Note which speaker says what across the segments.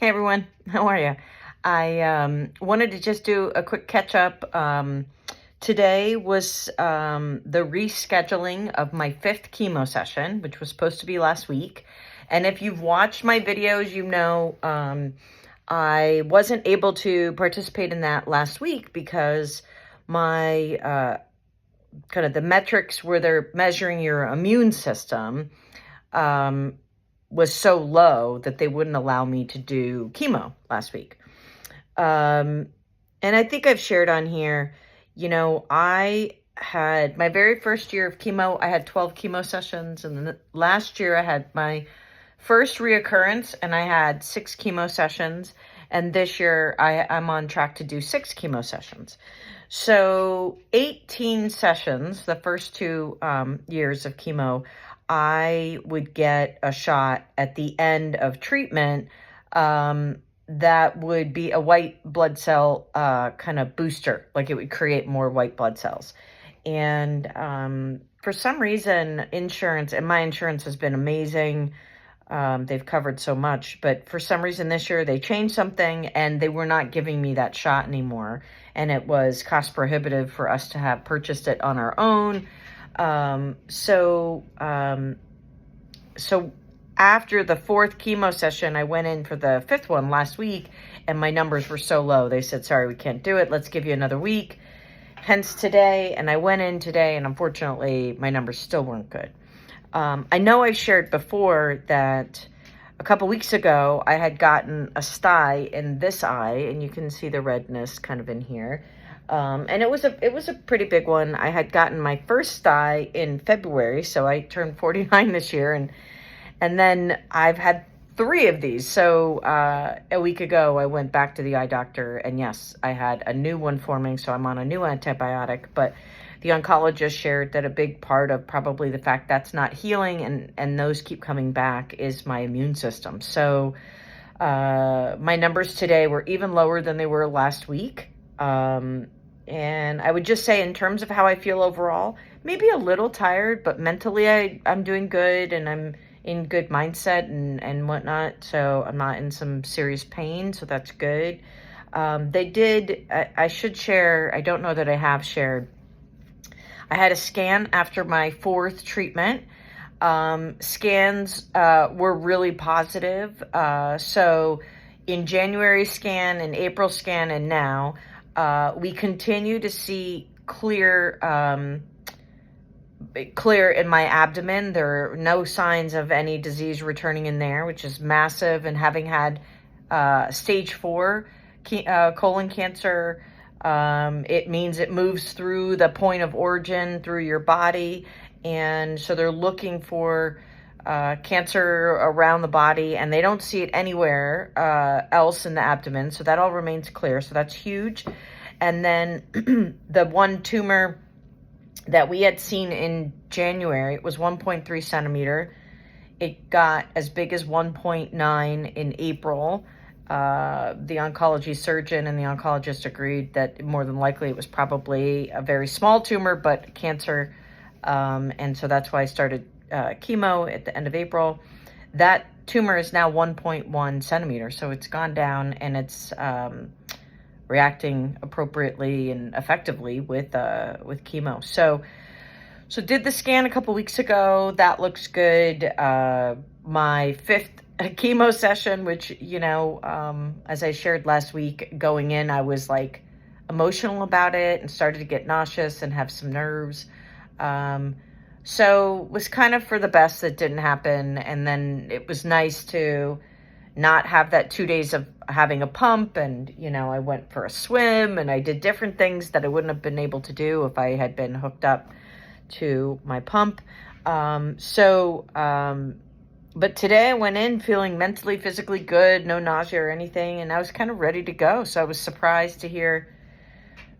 Speaker 1: Hey everyone, how are you? I wanted to just do a quick catch up. Today was the rescheduling of my 5th chemo session, which was supposed to be last week. And if you've watched my videos, you know I wasn't able to participate in that last week because my kind of the metrics where they're measuring your immune system was so low that they wouldn't allow me to do chemo last week. And I think I've shared on here, I had my very first year of chemo, I had 12 chemo sessions. And then last year I had my first reoccurrence and I had 6 chemo sessions. And this year I'm on track to do 6 chemo sessions. So 18 sessions, the first 2 years of chemo, I would get a shot at the end of treatment that would be a white blood cell kind of booster, like it would create more white blood cells. And for some reason, insurance, and my insurance has been amazing. They've covered so much, but for some reason this year they changed something and they were not giving me that shot anymore. And it was cost prohibitive for us to have purchased it on our own. So after the 4th chemo session, I went in for the 5th one last week and my numbers were so low. They said, sorry, we can't do it. Let's give you another week. Hence today. And I went in today and unfortunately my numbers still weren't good. I know I've shared before that a couple weeks ago, I had gotten a sty in this eye and you can see the redness kind of in here. And it was a pretty big one. I had gotten my first sty in February, so I turned 49 this year, and then I've had 3 of these. So a week ago, I went back to the eye doctor, and yes, I had a new one forming, so I'm on a new antibiotic. But the oncologist shared that a big part of probably the fact that's not healing and those keep coming back is my immune system. So my numbers today were even lower than they were last week. And I would just say in terms of how I feel overall, maybe a little tired, but mentally I'm doing good and I'm in good mindset and whatnot. So I'm not in some serious pain. So that's good. I should share, I don't know that I have shared. I had a scan after my 4th treatment. Scans were really positive. So in January scan, in April scan, and now, we continue to see clear in my abdomen. There are no signs of any disease returning in there, which is massive. And having had stage 4 colon cancer, it means it moves through the point of origin through your body. And so they're looking for cancer around the body, and they don't see it anywhere else in the abdomen. So that all remains clear. So that's huge. And then the one tumor that we had seen in January, it was 1.3 centimeter. It got as big as 1.9 in April. The oncology surgeon and the oncologist agreed that more than likely it was probably a very small tumor, but cancer. And so that's why I started chemo at the end of April. That tumor is now 1.1 centimeters. So it's gone down and it's reacting appropriately and effectively with chemo. So did the scan a couple weeks ago. That looks good. My 5th chemo session, which, as I shared last week, going in, I was like emotional about it and started to get nauseous and have some nerves. So was kind of for the best that didn't happen. And then it was nice to not have that 2 days of having a pump. And, I went for a swim and I did different things that I wouldn't have been able to do if I had been hooked up to my pump. But today I went in feeling mentally, physically good, no nausea or anything. And I was kind of ready to go. So I was surprised to hear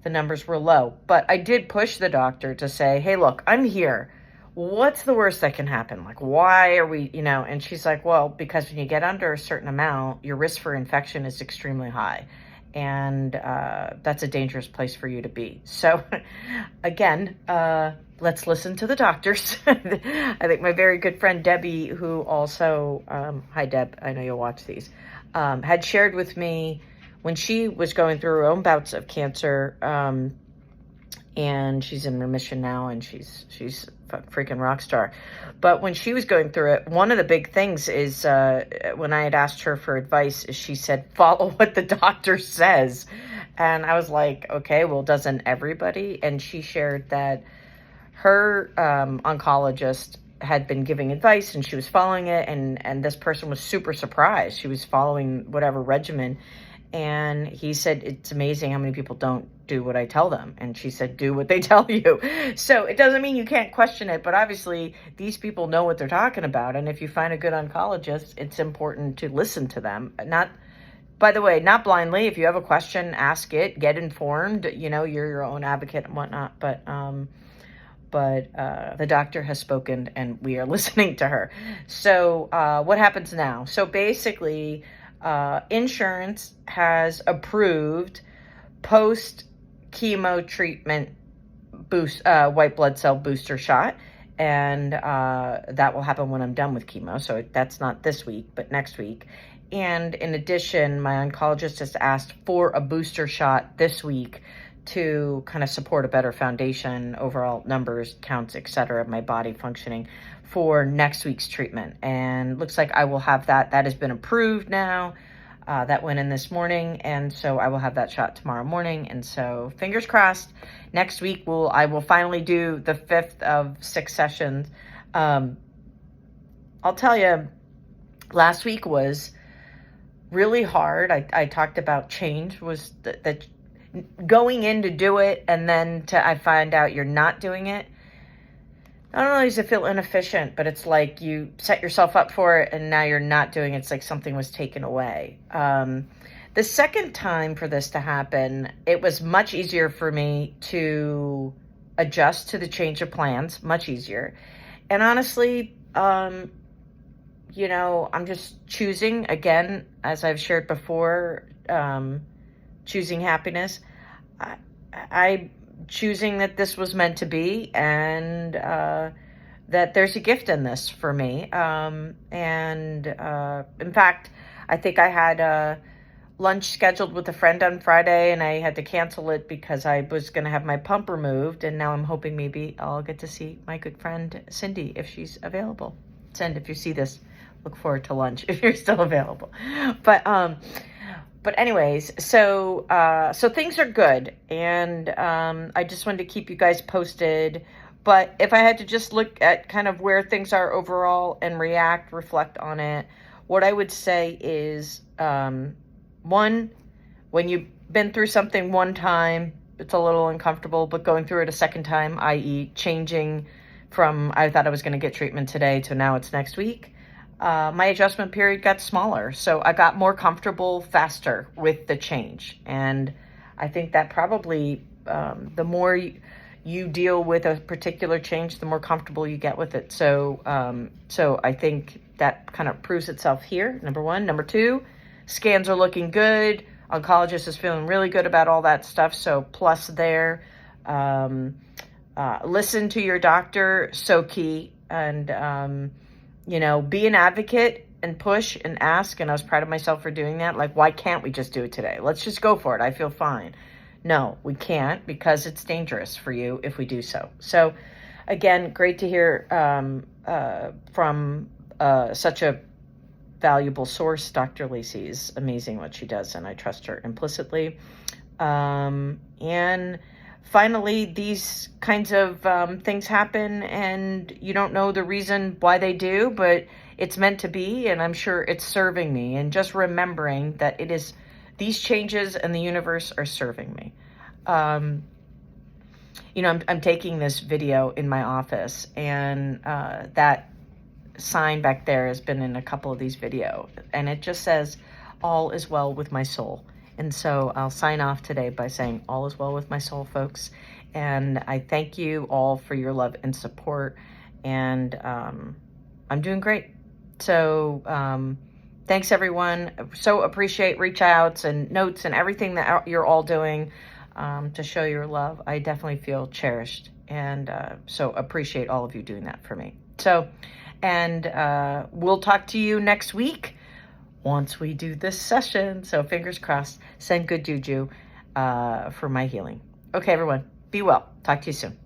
Speaker 1: the numbers were low. But I did push the doctor to say, hey, look, I'm here. What's the worst that can happen? Like, why are we, and she's like, well, because when you get under a certain amount, your risk for infection is extremely high. And that's a dangerous place for you to be. So again, let's listen to the doctors. I think my very good friend Debbie, who also, hi Deb, I know you'll watch these. had shared with me when she was going through her own bouts of cancer, and she's in remission now, and she's a freaking rock star. But when she was going through it, one of the big things is when I had asked her for advice, is she said, follow what the doctor says. And I was like, okay, well, doesn't everybody? And she shared that her oncologist had been giving advice and she was following it, and this person was super surprised. She was following whatever regimen, and he said, it's amazing how many people don't do what I tell them. And she said, do what they tell you. So it doesn't mean you can't question it, but obviously these people know what they're talking about. And if you find a good oncologist, it's important to listen to them. By the way, not blindly. If you have a question, ask it, get informed. You know, you're your own advocate and whatnot. But the doctor has spoken and we are listening to her. So what happens now? So basically, insurance has approved post-chemo treatment white blood cell booster shot. And that will happen when I'm done with chemo. So that's not this week, but next week. And in addition, my oncologist has asked for a booster shot this week to kind of support a better foundation, overall numbers, counts, etc., of my body functioning for next week's treatment. And looks like I will have that. That has been approved now. That went in this morning, and so I will have that shot tomorrow morning. And so fingers crossed, next week I will finally do the 5th of 6 sessions. I'll tell you, last week was really hard. I talked about change, was that going in to do it, and then I find out you're not doing it. Not only does it feel inefficient, but it's like you set yourself up for it and now you're not doing it. It's like something was taken away. The second time for this to happen, it was much easier for me to adjust to the change of plans, much easier. And honestly, you know, I'm just choosing, again, as I've shared before, choosing happiness. I choosing that this was meant to be, and that there's a gift in this for me. In fact, I think I had lunch scheduled with a friend on Friday, and I had to cancel it because I was going to have my pump removed, and now I'm hoping maybe I'll get to see my good friend Cindy if she's available. Cindy, if you see this, look forward to lunch if you're still available. But anyways, so things are good, and I just wanted to keep you guys posted. But if I had to just look at kind of where things are overall and reflect on it, what I would say is, one, when you've been through something one time, it's a little uncomfortable, but going through it a second time, i.e. changing from I thought I was going to get treatment today to now it's next week, my adjustment period got smaller. So I got more comfortable faster with the change. And I think that probably the more you deal with a particular change, the more comfortable you get with it. So I think that kind of proves itself here, number one. Number two, scans are looking good. Oncologist is feeling really good about all that stuff. So plus there, listen to your doctor, so key. And, you know, be an advocate and push and ask. And I was proud of myself for doing that. Like, why can't we just do it today? Let's just go for it. I feel fine. No, we can't, because it's dangerous for you if we do so. So again, great to hear from such a valuable source. Dr. Lacey is amazing what she does, and I trust her implicitly. And finally, these kinds of things happen, and you don't know the reason why they do, but it's meant to be, and I'm sure it's serving me. And just remembering that it is, these changes in the universe are serving me. You know, I'm taking this video in my office, and that sign back there has been in a couple of these videos, and it just says, all is well with my soul. And so I'll sign off today by saying, all is well with my soul, folks. And I thank you all for your love and support. And I'm doing great. So thanks, everyone. So appreciate reach outs and notes and everything that you're all doing to show your love. I definitely feel cherished. And so appreciate all of you doing that for me. So, and we'll talk to you next week once we do this session. So fingers crossed, send good juju for my healing. Okay, everyone, be well. Talk to you soon.